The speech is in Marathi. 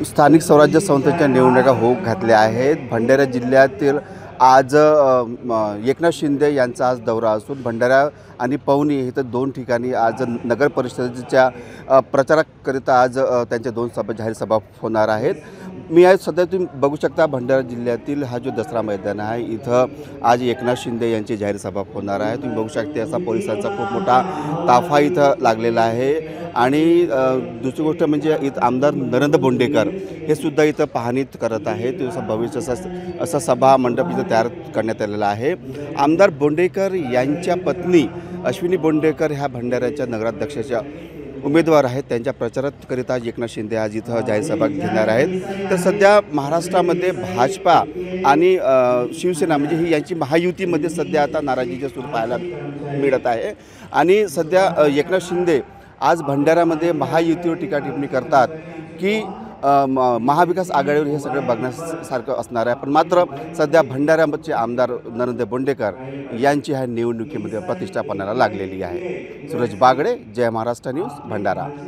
स्थानिक स्वराज्य संस्थेच्या निवडणुका होऊ घातल्या आहेत। भंडारा जिल्ह्यातील आज एकनाथ शिंदे यांचा आज दौरा असून भंडारा आणि पवनी इथं दोन ठिकाणी आज नगर परिषदेच्या प्रचाराकरिता आज त्यांच्या दोन जाहीर सभा होणार आहेत। मी आज सध्या तुम्ही बघू शकता भंडारा जिल्ह्यातील हा जो दसरा मैदान आहे इथं आज एकनाथ शिंदे यांची जाहीर सभा होणार आहे। तुम्ही बघू शकता असा पोलिसांचा खूप मोठा ताफा इथं लागलेला आहे आणि दुसरी गोष्ट म्हणजे इथं आमदार नरेंद्र बोंडेकर हे सुद्धा इथं पाहणीत करत आहेत। दिवसा भविष्य असा सभा मंडप इथं तयार करण्यात आलेला आहे। आमदार बोंडेकर यांच्या पत्नी अश्विनी बोंडेकर ह्या भंडाऱ्याच्या नगराध्यक्षाच्या उमेदवार आहेत। त्यांच्या प्रचाराकरिता एकनाथ शिंदे आज इथं जाहीर सभा घेणार आहेत। तर सध्या महाराष्ट्रामध्ये भाजपा आणि शिवसेना म्हणजे ही यांची महायुतीमध्ये सध्या आता नाराजीचे सूर पाहायला मिळत आहे आणि सध्या एकनाथ शिंदे आज भंडाऱ्यामध्ये महायुतीवर टीकाटिप्पणी करतात की महाविकास आघाडीवर हे सगळं बघण्यासारखं असणार आहे। पण मात्र सध्या भंडाऱ्याचे आमदार नरेंद्र बोंडेकर यांची ह्या निवडणुकीमध्ये प्रतिष्ठा पणाला लागलेली आहे। सूरज बागडे, जय महाराष्ट्र न्यूज, भंडारा।